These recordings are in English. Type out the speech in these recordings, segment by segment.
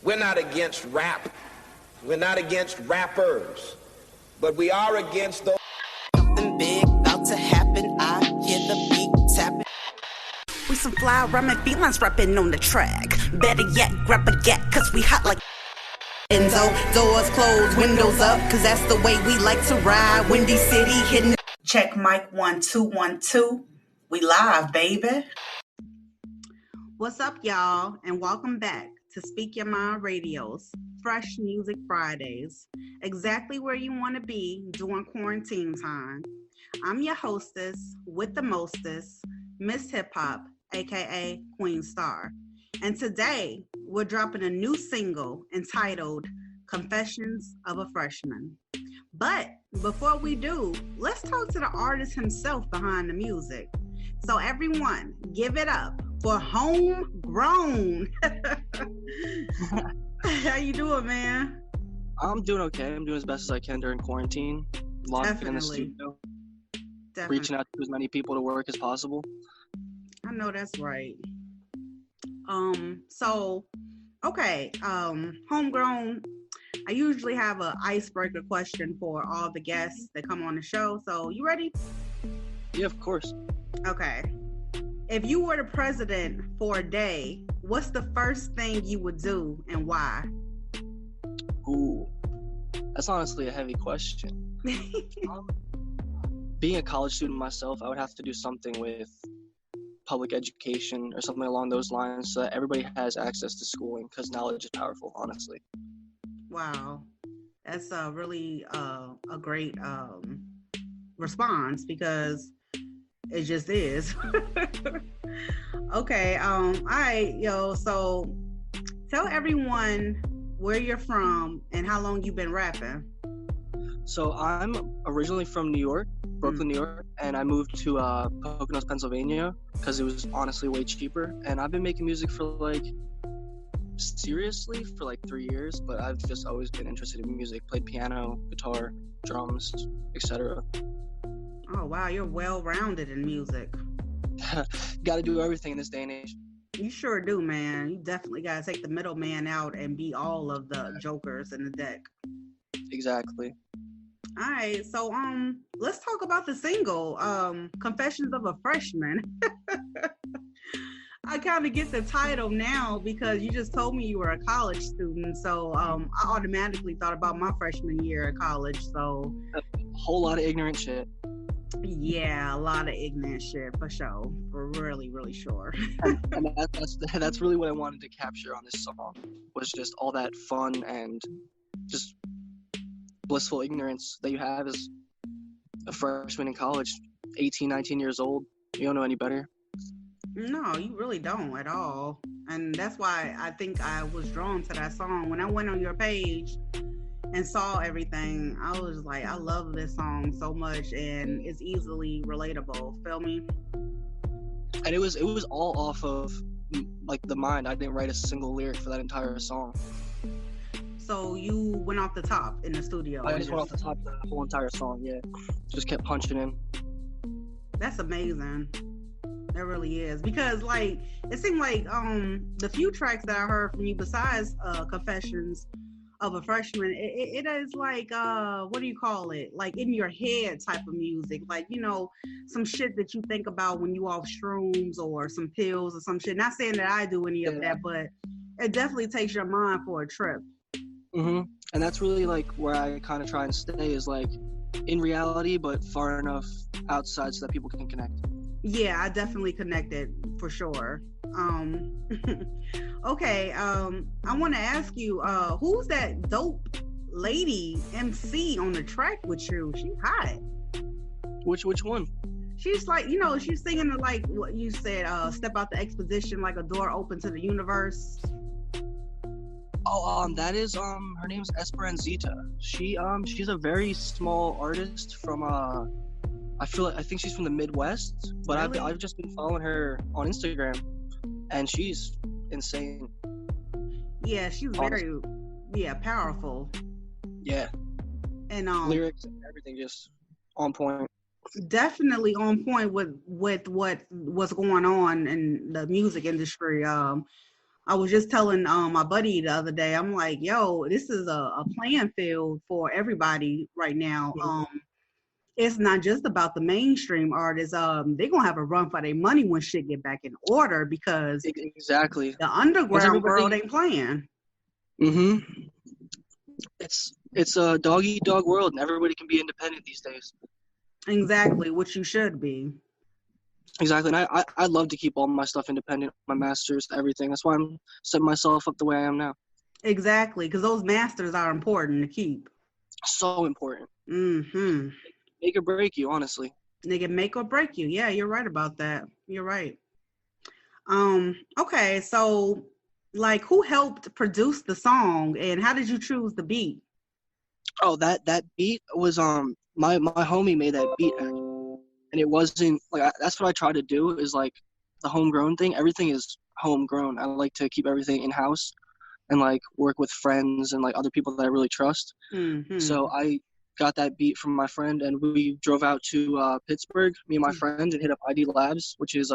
We're not against rap. We're not against rappers. But we are against those. Something big about to happen. I hear the beat tapping. We some fly rhyming felines rapping on the track. Better yet, grab a gat, cause we hot like Enzo. Doors closed, windows up, cause that's the way we like to ride. Windy City hitting. Check mic 1 2 1 2. We live, baby. What's up, y'all? And welcome back to Speak Your Mind Radio's Fresh Music Fridays. Exactly where you want to be during quarantine time. I'm your hostess with the mostest, Mzhiphop, aka Queen Star. And today we're dropping a new single entitled Confessions of a Freshman. But before we do, let's talk to the artist himself behind the music. So everyone, give it up for Hmegrwn. How you doing, man? I'm doing okay. I'm doing as best as I can during quarantine. Locked in the studio. Definitely. Reaching out to as many people to work as possible. I know that's right. Hmegrwn, I usually have an icebreaker question for all the guests that come on the show. So you ready? Yeah, of course. Okay. If you were the president for a day, what's the first thing you would do and why? Ooh, that's honestly a heavy question. Being a college student myself, I would have to do something with public education or something along those lines so that everybody has access to schooling, because knowledge is powerful, honestly. Wow. That's really a great response, because it just is. Okay. All right, so tell everyone where you're from and how long you've been rapping. So I'm originally from New York, Brooklyn, New York, and I moved to Poconos, Pennsylvania, because it was honestly way cheaper. And I've been making music for seriously for 3 years, but I've just always been interested in music, played piano, guitar, drums, etc. Oh, wow, you're well-rounded in music. Got to do everything in this day and age. You sure do, man. You definitely got to take the middleman out and be all of the jokers in the deck. Exactly. All right, so let's talk about the single, Confessions of a Freshman. I kind of get the title now because you just told me you were a college student, so I automatically thought about my freshman year at college, so... A whole lot of ignorant shit. Yeah, a lot of ignorant shit, for sure. For really, really sure. and that's really what I wanted to capture on this song, was just all that fun and just blissful ignorance that you have as a freshman in college, 18, 19 years old. You don't know any better. No, you really don't at all. And that's why I think I was drawn to that song. When I went on your page and saw everything, I was like, I love this song so much, and it's easily relatable. Feel me? And it was all off of the mind. I didn't write a single lyric for that entire song. So you went off the top in the studio? I just went off the top of the whole entire song, yeah. Just kept punching in. That's amazing. It really is. Because it seemed like the few tracks that I heard from you besides Confessions of a Freshman, it is what do you call it? In your head type of music. Some shit that you think about when you off shrooms or some pills or some shit. Not saying that I do any of that, but it definitely takes your mind for a trip. Mm-hmm. And that's really where I kind of try and stay, is in reality, but far enough outside so that people can connect. Yeah, I definitely connected for sure. Okay, I want to ask you, who's that dope lady MC on the track with you? She's hot. Which one? She's she's singing what you said, step out the exposition, like a door open to the universe. Oh, that is her name's Esperanzita. She's a very small artist from I think she's from the Midwest, but really? I've just been following her on Instagram, and she's insane. Yeah, she's very powerful. Yeah. And lyrics and everything just on point. Definitely on point with what's going on in the music industry. I was just telling my buddy the other day, I'm like, yo, this is a playing field for everybody right now. It's not just about the mainstream artists. They're gonna have a run for their money when shit get back in order because Exactly. the underground world ain't playing. It's a dog eat dog world, and everybody can be independent these days. Exactly, which you should be. Exactly, and I love to keep all my stuff independent, my masters, everything. That's why I'm setting myself up the way I am now. Exactly, because those masters are important to keep. So important. Mm-hmm. Make or break you, honestly. Nigga, make or break you. Yeah, you're right about that. You're right. Okay, so like who helped produce the song and how did you choose the beat? Oh, that beat was my homie made that beat, and it wasn't like that's what I try to do is like the homegrown thing. Everything is homegrown. I like to keep everything in house and like work with friends and like other people that I really trust. So I got that beat from my friend, and we drove out to Pittsburgh, me and my friend, and hit up ID Labs, which is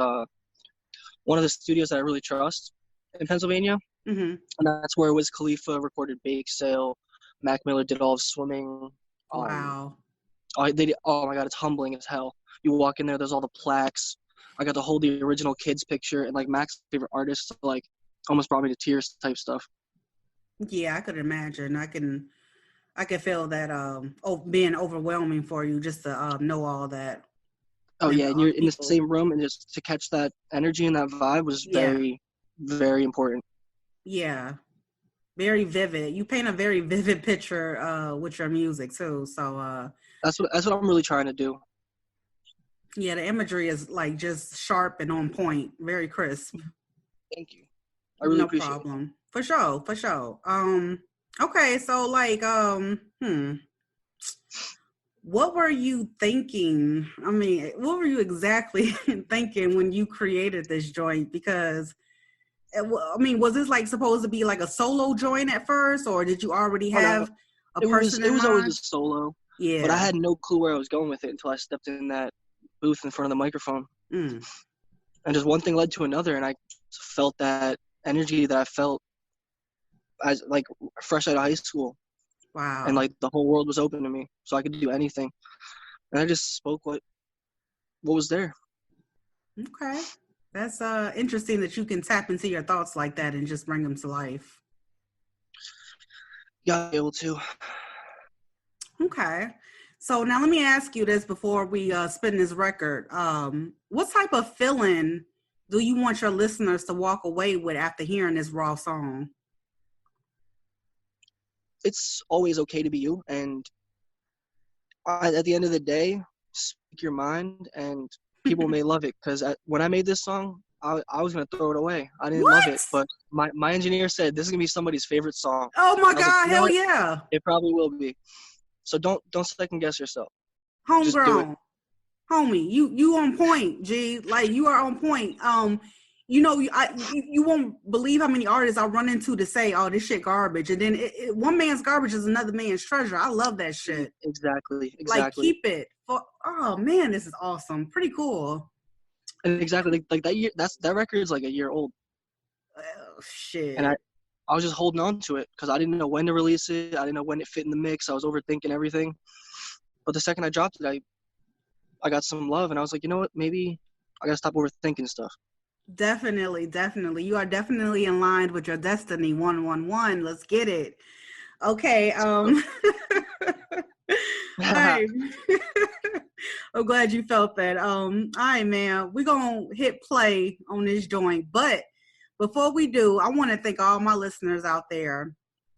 one of the studios that I really trust in Pennsylvania. And that's where Wiz Khalifa recorded Bake Sale. Mac Miller did all of Swimming. Wow. Oh my God, it's humbling as hell. You walk in there, there's all the plaques. I got to hold the original kids picture, and like Mac's favorite artist, like almost brought me to tears type stuff. Yeah, I could imagine. I can feel that being overwhelming for you just to know all that. Oh yeah, and you're in the same room, and just to catch that energy and that vibe was very, very important. Yeah, very vivid. You paint a very vivid picture with your music too. So that's what I'm really trying to do. Yeah, the imagery is like just sharp and on point, very crisp. Thank you. I really appreciate it. No problem. For sure. Okay, so like what were you thinking? I mean, what were you exactly thinking when you created this joint? Because I mean, was this like supposed to be like a solo joint at first, or did you already have a person in mind? It was always a solo. Yeah. But I had no clue where I was going with it until I stepped in that booth in front of the microphone. And just one thing led to another, and I felt that energy that I felt as like fresh out of high school. Wow. And like the whole world was open to me, so I could do anything. And I just spoke what was there. Okay. That's interesting that you can tap into your thoughts like that and just bring them to life. Yeah, able to. Okay. So now let me ask you this before we spin this record. What type of feeling do you want your listeners to walk away with after hearing this raw song? It's always okay to be you. And at the end of the day, speak your mind, and people may love it. Because when I made this song, I was going to throw it away. I didn't love it. But my engineer said, this is going to be somebody's favorite song. Oh, my God. Hell yeah. It probably will be. So don't second guess yourself. Homegrown. Homie, you on point, G. Like, you are on point. You know, you won't believe how many artists I run into to say, oh, this shit garbage. And then one man's garbage is another man's treasure. I love that shit. Exactly. Like, keep it. Oh, man, this is awesome. Pretty cool. And exactly, like that year, that record is like a year old. Oh, shit. And I was just holding on to it because I didn't know when to release it. I didn't know when it fit in the mix. I was overthinking everything. But the second I dropped it, I got some love, and I was like, you know what? Maybe I gotta stop overthinking stuff. Definitely. You are definitely in line with your destiny. 111. Let's get it. Okay. All right. I'm glad you felt that. All right, man. We're gonna hit play on this joint, but before we do, I want to thank all my listeners out there,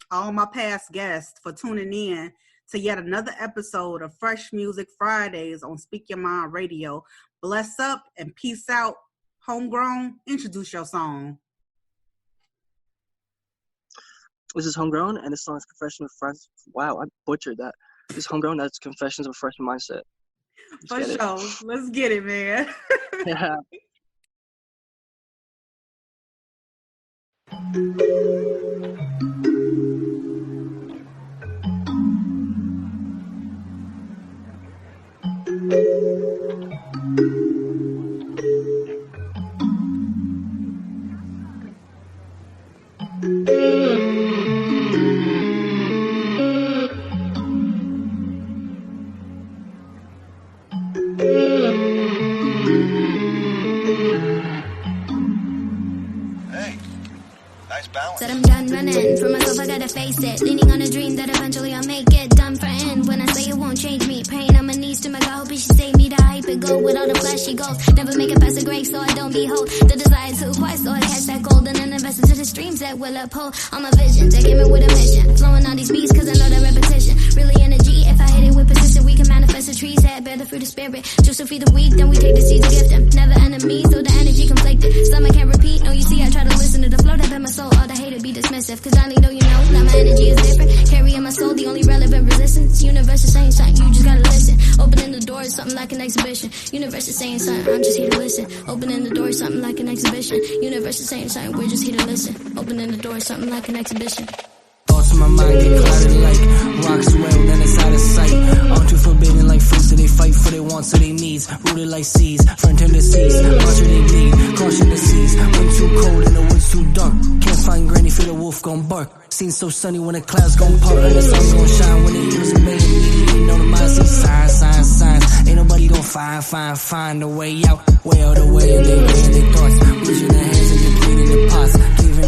all my past guests for tuning in to yet another episode of Fresh Music Fridays on Speak Your Mind Radio. Bless up and peace out. Homegrown, introduce your song. This is Homegrown, and this song is Confession of Friends. Wow, I butchered that. This is Homegrown, that's Confessions of a Freshman Mindset. For sure. Let's get it, man. Yeah. running. For myself, I gotta face it. Leaning on a dream that eventually I'll make it. Done for end when I say it won't change me. Praying on my knees to my God, hoping she save me to hype it. Go with all the flashy goals. Never make it past the grave, so I don't behold the desire to acquire, so I catch that gold and then invest into the streams that will uphold all my visions. They came in with a mission, flowing all these beats cause I know that repetition. Really energy, if I hit it with precision, we can manifest the trees that bear the fruit of spirit. Juice to feed the weak, then we take the seeds and gift them. Never enemies, so the energy conflicted. Some I can't repeat, no you see I try to listen to the flow that been my soul. All the hate to be dismissive, cause I need know you know that my energy is different. Carrying my soul, the only relevant resistance. Universe is saying something, you just gotta listen. Opening the door is something like an exhibition. Universe is saying something, I'm just here to listen. Opening the door is something like an exhibition. Universe is saying something, we're just here to listen. Opening the door is something like an exhibition. Thoughts in my mind get clouded like rocks well, then it's out of sight. All too forbidden like fruits that they fight for their wants or their needs. Rooted like seeds, friend tendencies, watch where they bleed, caution the seas. Wind too cold and the woods too dark. Can't find granny, feel the wolf gon' bark. Scene so sunny when the clouds gon' part and the sun gon' shine when the eagles are made. Immediately know the mind see signs. Ain't nobody gon' find a way out. Way out the way and they raise their thoughts. Reaching their hands and depleting the pots.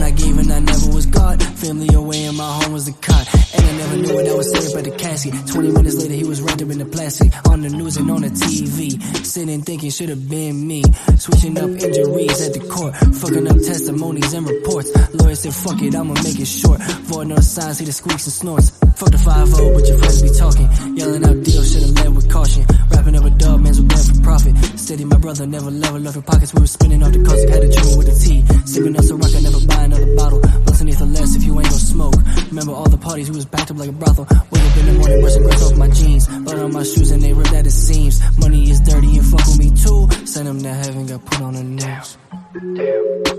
Giving, I never was God. Family away and my home was a cot. And I never knew what I was saying by the casket. 20 minutes later he was wrapped up in the plastic. On the news and on the TV. Sitting thinking should've been me. Switching up injuries at the court. Fucking up testimonies and reports. Lawyer said fuck it, I'ma make it short. Void no signs, see the squeaks and snorts. Fuck the 5-0, but your friends be talking. Yelling out deals, should've led with caution. Rapping up a dub, man's with bad for profit. Steady my brother, never level up your pockets. We were spinning off the coast, had a chill with a T. Sipping up so rock, I never buy another bottle. Blunts beneath the less if you ain't gon' smoke. Remember all the parties, we was backed up like a brothel. Wake up in the morning, brushing grass off my jeans. Blood on my shoes and they ripped at the seams. Money is dirty and fuck with me too. Send them to heaven, got put on the news. Damn.